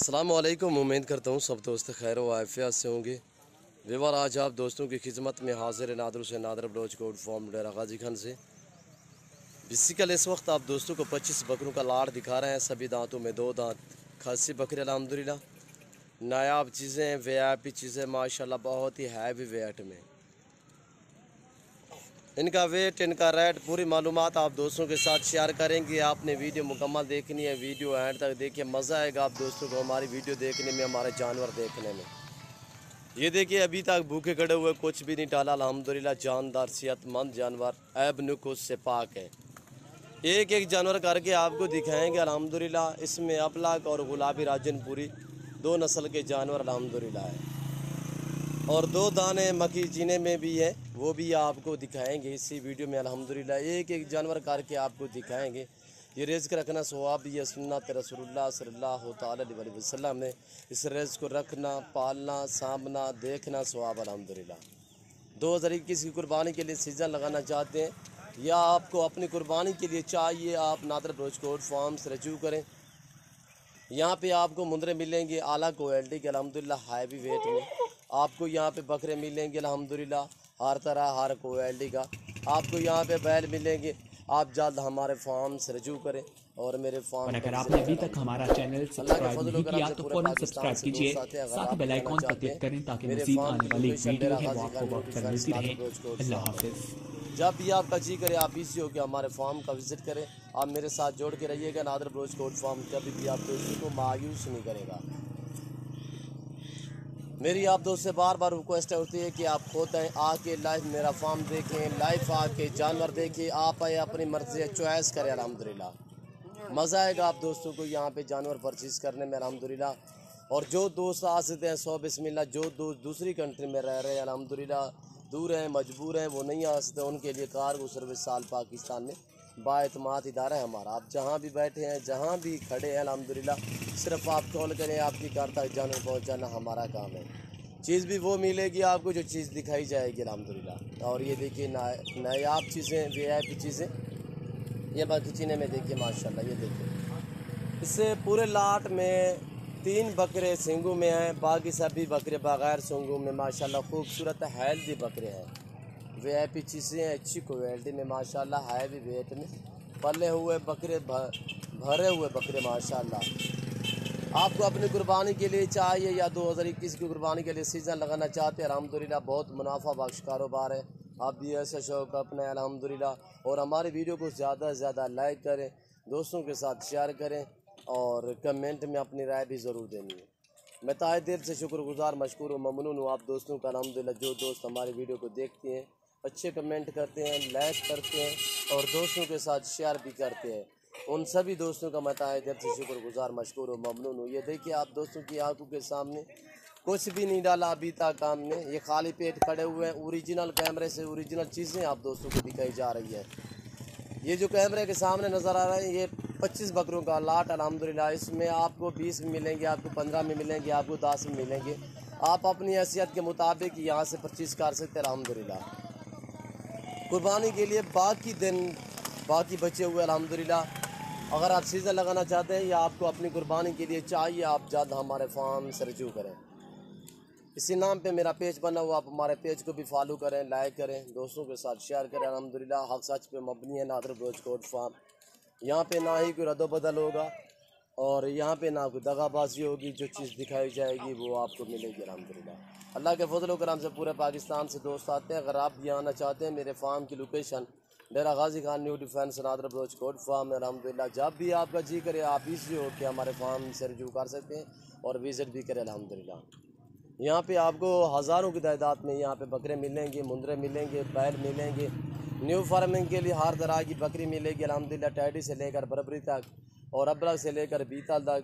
अस्सलामुअलैकुम। उम्मीद करता हूँ सब दोस्त खैर व आफियत से होंगे। व्यवहार आज आप दोस्तों की खिदमत में हाजिर नादर से नादर बलोच कोट फॉर्म डेरा गाजी खान से। बेसिकल इस वक्त आप दोस्तों को 25 बकरों का लाड़ दिखा रहे हैं। सभी दांतों में 2 दांत, खासी बकरे अल्हम्दुलिल्लाह। नायाब चीज़ें, वीआईपी चीज़ें माशाल्लाह, बहुत ही हैवी वेट में। इनका वेट, इनका रेट, पूरी मालूमात आप दोस्तों के साथ शेयर करेंगे। आपने वीडियो मुकम्मल देखनी है, वीडियो एंड तक देखिए, मज़ा आएगा आप दोस्तों को हमारी वीडियो देखने में, हमारे जानवर देखने में। ये देखिए अभी तक भूखे खड़े हुए, कुछ भी नहीं डाला अल्हम्दुलिल्लाह। जानदार सेहतमंद जानवर, ऐब नुक्स से पाक है। एक एक जानवर करके आपको दिखाएंगे अल्हम्दुलिल्लाह। इसमें अबलग और गुलाबी राजनपुरी 2 नस्ल के जानवर अल्हम्दुलिल्लाह है, और 2 दाने मक्खी चीने में भी है, वो भी आपको दिखाएंगे इसी वीडियो में अल्हम्दुलिल्लाह। एक एक जानवर करके आपको दिखाएंगे। ये रिज़्क़ रखना सवाब, ये सुन्नत रसूलुल्लाह सल्लल्लाहु अलैहि वसल्लम ने इस रिज़्क़ को रखना, पालना, सामना, देखना सवाब अल्हम्दुलिल्लाह। 2021 की कुर्बानी के लिए सीज़न लगाना चाहते हैं या आपको अपनी कुर्बानी के लिए चाहिए, आप नादर बलोच कोट फार्म से रजू करें। यहाँ पे आपको मुंदरे मिलेंगे आला क्वालिटी के अल्हम्दुलिल्लाह, हैवी वेट में। आपको यहाँ पे बकरे मिलेंगे अल्हम्दुलिल्लाह, हर तरह हर क्वालिटी का। आपको यहाँ पे बैल मिलेंगे। आप जल्द हमारे फार्म से रजू करें और मेरे फार्म। और अगर आपने अभी तक हमारा चैनल सब्सक्राइब नहीं किया तो फौरन सब्सक्राइब कीजिए, साथ ही बेल आइकॉन पर क्लिक करें ताकि मज़ीद आने वाली वीडियो है वो आपको वक्त पर मिलती रहे। अल्लाह हाफिज़। जब भी आपका जी करे आप इसी हो कि हमारे फार्म का विज़िट करें। आप मेरे साथ जोड़ के रहिएगा। नादर बलोच कोट फार्म कभी भी आप दोस्तों को मायूस नहीं करेगा। मेरी आप दोस्त से बार बार रिक्वेस्ट होती है कि आप खुद आए, आके लाइव मेरा फार्म देखें, लाइव आके जानवर देखें। आप आए, अपनी मर्ज़ी चॉइस करें अल्हम्दुलिल्लाह। मज़ा आएगा आप दोस्तों को यहाँ पे जानवर परचेज़ करने में अल्हम्दुलिल्लाह। और जो दोस्त आ सकते हैं 100 बिस्मिल्लाह, जो दोस्त दूसरी कंट्री में रह रहे हैं अल्हम्दुलिल्लाह, दूर हैं, मजबूर हैं, वो नहीं आ सकते, उनके लिए कार्गो सर्विस साल पाकिस्तान में बाएतमाद इदारा है हमारा। आप जहाँ भी बैठे हैं, जहाँ भी खड़े हैं अल्हम्दुलिल्लाह, सिर्फ आप कॉल करें, आपकी घर तक जानवर पहुँचाना हमारा काम है। चीज़ भी वो मिलेगी आपको जो चीज़ दिखाई जाएगी अल्हम्दुलिल्लाह। और ये देखिए नायाब चीज़ें, वीआईपी चीज़ें, ये बाकी चीने में देखिए माशाल्लाह। ये देखिए इससे पूरे लाट में 3 बकरे सिंगू में हैं, बाकी सभी बकरे बगैर सिंगू में माशाल्लाह। खूबसूरत हेल्दी बकरे हैं, वीआईपी चीज़ें, अच्छी क्वालिटी में माशाल्लाह, हैवी वेट में पले हुए बकरे, भरे हुए बकरे माशाल्लाह। आपको अपनी कुर्बानी के लिए चाहिए या 2021 की कुर्बानी के लिए सीज़न लगाना चाहते हैं अल्हम्दुलिल्लाह, बहुत मुनाफा बख्श कारोबार है। आप भी ऐसा शौक़ अपने अल्हम्दुलिल्लाह। और हमारी वीडियो को ज़्यादा से ज़्यादा लाइक करें, दोस्तों के साथ शेयर करें और कमेंट में अपनी राय भी ज़रूर देनी है। मैं ताहे दिल से शुक्रगुज़ार, मशकूर व ममनून हूँ आप दोस्तों का अल्हम्दुलिल्लाह। जो दोस्त हमारी वीडियो को देखते हैं, अच्छे कमेंट करते हैं, लाइक करते हैं और दोस्तों के साथ शेयर भी करते हैं, उन सभी दोस्तों का मैं ताहे दिल से शुक्रगुज़ार, मशकूर व ममनून हूँ। ये देखिए आप दोस्तों की आंखों के सामने कुछ भी नहीं डाला अभी तक काम ने, ये खाली पेट खड़े हुए हैं। ओरिजिनल कैमरे से ओरिजिनल चीज़ें आप दोस्तों को दिखाई जा रही है। ये जो कैमरे के सामने नज़र आ रहा है, ये 25 बकरों का लाट अल्हम्दुलिल्लाह। इसमें आपको 20 में मिलेंगे, आपको 15 में मिलेंगे, आपको 10 में मिलेंगे। आप अपनी हैसियत के मुताबिक यहाँ से परचेज़ कर सकते हैं अल्हम्दुलिल्लाह। कुर्बानी के लिए बाकी दिन बाकी बचे हुए अल्हम्दुलिल्लाह। अगर आप सीज़न लगाना चाहते हैं या आपको अपनी कुर्बानी के लिए चाहिए, आप जल्द हमारे फार्म से रजू करें। इसी नाम पे मेरा पेज बना हुआ, आप हमारे पेज को भी फॉलो करें, लाइक करें, दोस्तों के साथ शेयर करें अल्हम्दुलिल्लाह। हक सच पे मबनी है नादर बलोच कोट फार्म। यहाँ पे ना ही कोई रद्दोबदल होगा और यहाँ पे ना कोई दगाबाजी होगी। जो चीज़ दिखाई जाएगी वो आपको मिलेगी अल्हम्दुलिल्लाह। अल्लाह के फजल व करम से पूरे पाकिस्तान से दोस्त आते हैं। अगर आप भी आना चाहते हैं, मेरे फार्म की location Dera Ghazi Khan new defence Nadir Baloch Kot farm है अल्हम्दुलिल्लाह। जब भी आपका जी करे आप इसी हो के हमारे फार्म से रजू कर सकते हैं और विज़िट भी करें अल्हम्दुलिल्लाह। यहाँ पे आपको हज़ारों की तादाद में यहाँ पे बकरे मिलेंगे, मुंदरे मिलेंगे, बैल मिलेंगे। न्यू फार्मिंग के लिए हर तरह की बकरी मिलेगी अल्हम्दुलिल्लाह, टैडी से लेकर बरबरी तक और अबलग से लेकर बीतल तक,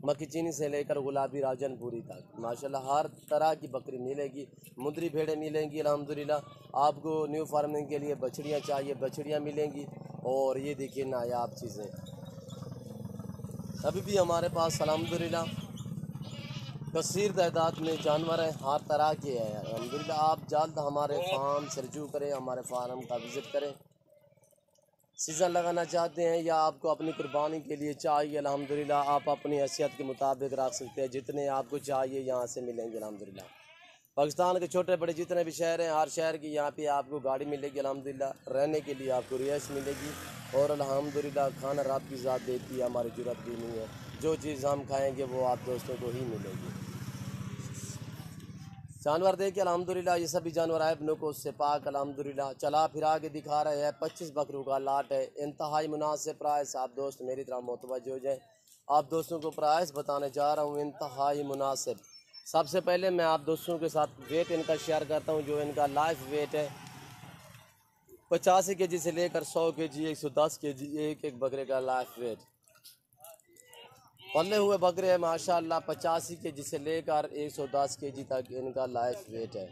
मक्खी चीनी से लेकर गुलाबी राजनपुरी तक माशाल्लाह हर तरह की बकरी मिलेगी। मुंदरी भेड़ें मिलेंगी अल्हम्दुलिल्लाह। आपको न्यू फार्मिंग के लिए बछड़ियाँ चाहिए, बछड़ियाँ मिलेंगी। और ये देखिए नायाब चीज़ें अभी भी हमारे पास अल्हम्दुलिल्लाह कसीर तादाद में जानवर हैं, हर तरह के हैं अल्हम्दुलिल्लाह। आप जल्द हमारे फार्म से रजू करें, हमारे फार्म का विज़िट करें। सीज़न लगाना चाहते हैं या आपको अपनी कुर्बानी के लिए चाहिए, अल्हम्दुलिल्लाह आप अपनी हैसियत के मुताबिक रख सकते हैं। जितने आपको चाहिए यहाँ से मिलेंगे अल्हम्दुलिल्लाह। पाकिस्तान के छोटे बड़े जितने भी शहर हैं, हर शहर की यहाँ पे आपको गाड़ी मिलेगी अल्हम्दुलिल्लाह। रहने के लिए आपको रिहाइश मिलेगी और अल्हम्दुलिल्लाह खाना रब की ज़ात देती है, हमारी ज़रूरत भी नहीं है। जो चीज़ हम खाएँगे वो आप दोस्तों को ही मिलेगी। जानवर देखिए अल्हम्दुलिल्लाह, ये सभी जानवर आए अपनों को उससे पाक अल्हम्दुलिल्लाह। चला फिरा के दिखा रहे हैं। 25 बकरों का लाट है, इंतहाई मुनासिब प्राइस। आप दोस्त मेरी तरफ मुतवज्जो हो जाएँ। आप दोस्तों को प्राइस बताने जा रहा हूँ इंतहाई मुनासिब। सबसे पहले मैं आप दोस्तों के साथ वेट इनका शेयर करता हूँ। जो इनका लाइफ वेट है 85 kg से लेकर 100 kg 110 kg एक बकरे का लाइफ वेट। पले हुए बकरे हैं माशाल्लाह 85 kg से लेकर 110 kg तक इनका लाइफ वेट है।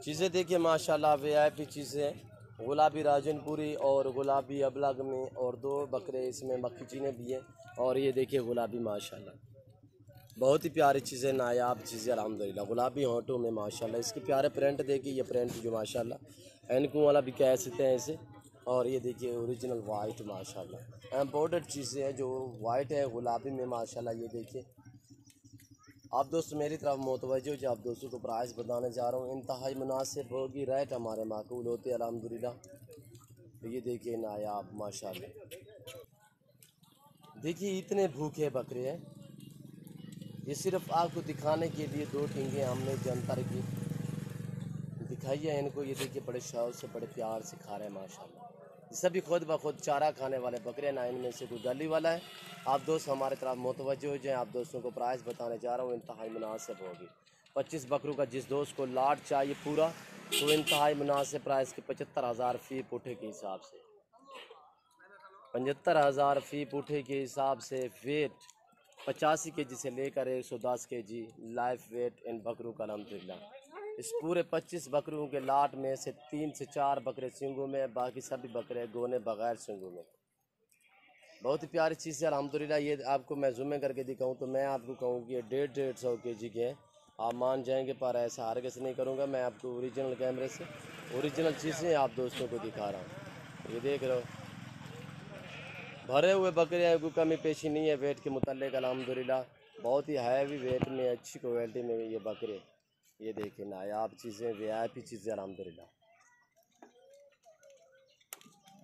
चीज़ें देखिए माशाल्लाह VIP चीज़ें हैं। गुलाबी राजनपुरी और गुलाबी अबलग में, और 2 बकरे इसमें मक्खी चीने भी हैं। और ये देखिए गुलाबी माशाल्लाह बहुत ही प्यारी चीज़ें, नायाब चीज़ें अल्हम्दुलिल्लाह। गुलाबी होंठों में माशाल्लाह। इसके प्यारे प्रिंट देखिए, ये प्रिंट जो माशाल्लाह एनकू वाला भी कह सकते हैं इसे। और ये देखिए ओरिजिनल वाइट माशाल्लाह एम्बॉर्डर्ड चीज़ें हैं जो वाइट है गुलाबी में माशाल्लाह। ये देखिए आप दोस्त मेरी तरफ मुतवज्जो जो आप दोस्तों को प्राइस बताने जा रहा हूँ इंतहाई मुनासिब होगी। रेट हमारे माकूल होते हैं अल्हम्दुलिल्लाह। तो ये देखिए नायाब माशाल्लाह। देखिए इतने भूखे बकरे हैं, ये सिर्फ आपको दिखाने के लिए 2 टींगे हमने जंतर की दिखाई है इनको। ये देखिए बड़े शौक से बड़े प्यार से खा रहे हैं माशाल्लाह। ये सभी खुद ब खुद चारा खाने वाले बकरे ना, इनमें से कोई गली वाला है। आप दोस्त हमारे तरफ मुतवज्जो हो जाएँ। आप दोस्तों को प्राइस बताने जा रहा हूँ इंतहाई मुनासिब होगी। 25 बकरों का जिस दोस्त को लाट चाहिए पूरा, तो इंतहाई मुनासिब प्राइस के 75,000 फ़ी पुठे के हिसाब से, 75,000 फ़ी पुठे के हिसाब से। वेट 85 kg से लेकर 110 kg लाइफ वेट इन बकरों का अल्हम्दुलिल्लाह। इस पूरे 25 बकरों के लाट में से 3 से 4 बकरे सींगों में, बाकी सभी बकरे गोने बगैर सींगों में। बहुत ही प्यारी चीज़ है अल्हम्दुलिल्लाह। ये आपको मैं ज़ूम करके दिखाऊं तो मैं आपको कहूँ कि ये 150 kg के हैं, आप मान जाएंगे, पर ऐसा हरगिज़ नहीं करूँगा। मैं आपको ओरिजिनल कैमरे से ओरिजिनल चीज़ें आप दोस्तों को दिखा रहा हूँ। ये देख रहे हो भरे हुए बकरे हैं, कोई कमी पेशी नहीं है वेट के मुतालिक अल्हम्दुलिल्लाह। बहुत ही हैवी वेट में अच्छी क्वालिटी में ये बकरे। ये देखिए नायाब चीज़ें VIP चीज़ें अल्हम्दुलिल्लाह।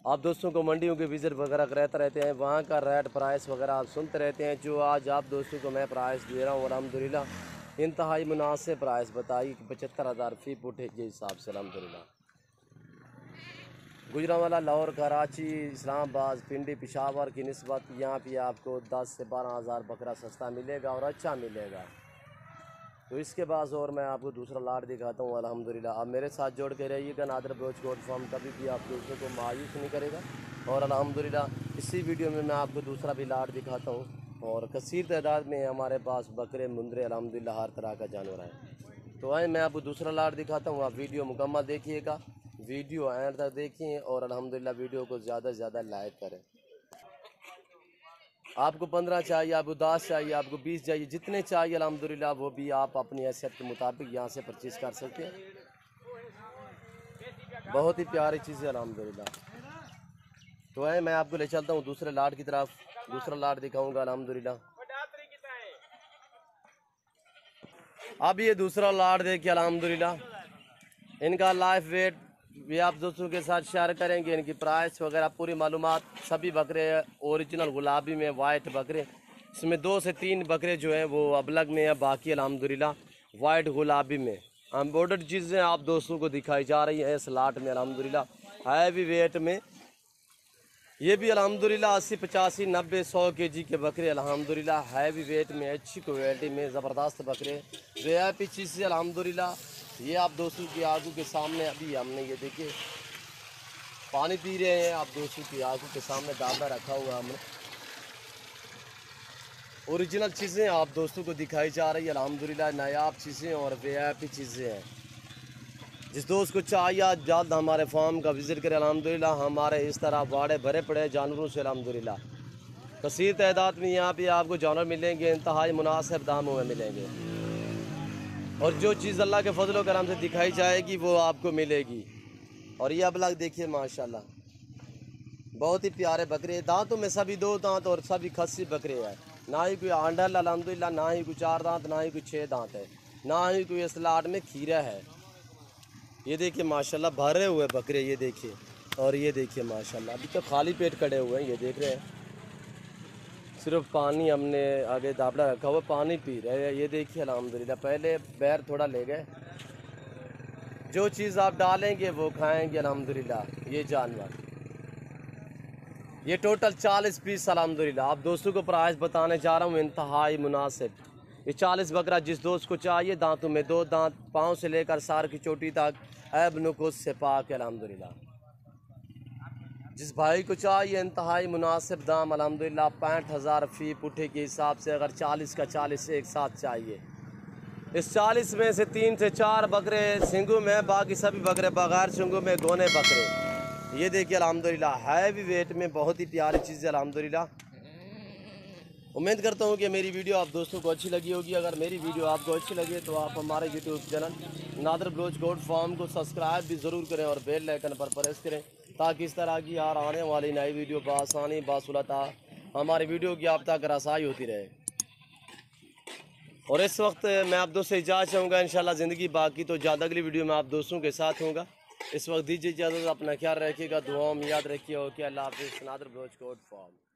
आप दोस्तों को मंडियों के विज़िट वगैरह कराते रहते हैं, वहाँ का रेट प्राइस वगैरह आप सुनते रहते हैं। जो आज आप दोस्तों को मैं प्राइस दे रहा हूँ अल्हम्दुलिल्लाह इंतहाई मुनासिब प्राइस बताइए कि 75,000 फ़ी पुठे के हिसाब से अल्हम्दुलिल्लाह। गुजरांवाला, लाहौर, कराची, इस्लामाबाद, पिंडी, पेशावर की निस्बत यहाँ पे आपको 10 से 12,000 बकरा सस्ता मिलेगा और अच्छा मिलेगा। तो इसके बाद और मैं आपको दूसरा लाट दिखाता हूँ अल्हम्दुलिल्लाह। आप मेरे साथ जोड़ के रहिएगा। नादर ब्रोच गोट फार्म कभी भी आप दूसरों को मायूस नहीं करेगा। और अल्हम्दुलिल्लाह इसी वीडियो में मैं आपको दूसरा भी लाट दिखाता हूँ। और कसीर तादाद में हमारे पास बकरे मुंदरे अल्हम्दुलिल्लाह हर तरह का जानवर है। तो आए मैं आपको दूसरा लाट दिखाता हूँ। आप वीडियो मुकम्मल देखिएगा, वीडियो एंड तक देखिए और अल्हम्दुलिल्लाह वीडियो को ज़्यादा से ज़्यादा लाइक करें। आपको 15 चाहिए, आपको 10 चाहिए, आपको 20 चाहिए, जितने चाहिए अल्हम्दुलिल्लाह वो भी आप अपनी हैसियत के मुताबिक यहाँ से परचेज़ कर सकते हैं। बहुत ही प्यारी चीज़ है अल्हम्दुलिल्लाह। तो है मैं आपको ले चलता हूँ दूसरे लाट की तरफ, दूसरा लाट दिखाऊंगा अल्हम्दुलिल्लाह। अब ये दूसरा लाट देखिए अल्हम्दुलिल्लाह। इनका लाइफ वेट भी आप दोस्तों के साथ शेयर करेंगे, इनकी प्राइस वगैरह पूरी मालूमात। सभी बकरे ओरिजिनल गुलाबी में वाइट बकरे, इसमें 2 से 3 बकरे जो हैं वो अबलग में है, बाकी अल्हम्दुलिल्लाह वाइट गुलाबी में। एम्बॉर्डर्ड चीज़ें आप दोस्तों को दिखाई जा रही हैं इस लाट में अल्हम्दुलिल्लाह। हैवी वेट में ये भी अल्हम्दुलिल्लाह 80, 85, 90, 100 kg के बकरे अल्हम्दुलिल्लाह हैवी वेट में अच्छी क्वालिटी में ज़बरदस्त बकरे VIP चीज़ से अल्हम्दुलिल्लाह। ये आप दोस्तों की आंखों के सामने अभी हमने ये देखिए पानी पी रहे हैं, आप दोस्तों की आंखों के सामने दाबा रखा हुआ हमने। ओरिजिनल चीज़ें आप दोस्तों को दिखाई जा रही है अल्हम्दुलिल्लाह, नायाब चीज़ें और VIP चीज़ें हैं। जिस दोस्त को चाहिए जल्द हमारे फार्म का विज़िट करें अल्हम्दुलिल्लाह। हमारे इस तरह वाड़े भरे पड़े जानवरों से अल्हम्दुलिल्लाह। कसीर तादाद में यहाँ पे आपको जानवर मिलेंगे, इंतहाई मुनासिब दामों में मिलेंगे। और जो चीज़ अल्लाह के फजल व करम से दिखाई जाएगी वो आपको मिलेगी। और ये अबलग देखिए माशाल्लाह, बहुत ही प्यारे बकरे। दांतों में सभी 2 दांत और सभी खस्सी बकरे हैं। ना ही कोई आंडल अल्हम्दुलिल्लाह, ना ही कोई 4 दांत, ना ही कोई 6 दांत है, ना ही कोई इस लाट में खीरा है। ये देखिए माशाल्लाह भरे हुए बकरे, ये देखिए। और ये देखिए माशाल्लाह अभी तो खाली पेट खड़े हुए हैं, ये देख रहे हैं। सिर्फ पानी हमने आगे दाबड़ा रखा हुआ, पानी पी रहे हैं। ये देखिए अल्हम्दुलिल्लाह, पहले बैर थोड़ा ले गए। जो चीज़ आप डालेंगे वो खाएंगे अल्हम्दुलिल्लाह ये जानवर। ये टोटल 40 पीस अल्हम्दुलिल्लाह। आप दोस्तों को प्राइस बताने जा रहा हूँ इंतहाई मुनासिब। ये 40 बकरा जिस दोस्त को चाहिए, दांतों में 2 दांत, पाँव से लेकर सार की चोटी तक ऐब नुकुस से पाक अल्हम्दुलिल्लाह। जिस भाई को चाहिए इंतहाई मुनासिब दाम अल्हम्दुलिल्लाह 65,000 फ़ी पुठे के हिसाब से। अगर 40 का 40 एक साथ चाहिए, इस 40 में से 3 से 4 बकरे सिंगू में, बाकी सभी बकरे बगैर सिंगू में, गोने बकरे। ये देखिए अल्हम्दुलिल्लाह हैवी वेट में बहुत ही प्यारी चीज़ है अल्हम्दुलिल्लाह। उम्मीद करता हूँ कि मेरी वीडियो आप दोस्तों को अच्छी लगी होगी। अगर मेरी वीडियो आपको अच्छी लगे तो आप हमारे YouTube channel Nadir Baloch goat farm को सब्सक्राइब भी ज़रूर करें और बेल आइकन पर प्रेस करें, ताकि इस तरह की यार आने वाली नई वीडियो बआसानी बासुलता हमारी वीडियो की आप तक रसाई होती रहे। और इस वक्त मैं आप दोस्तों से इजाज़त चाहूँगा, इंशाल्लाह ज़िंदगी बाकी तो ज़्यादा अगली वीडियो में आप दोस्तों के साथ होगा। इस वक्त दीजिए इजाज़त, अपना ख्याल रखिएगा, दुआओं में याद रखिए। ओके, अल्लाह हाफ़िज़। Nadir Baloch goat farm.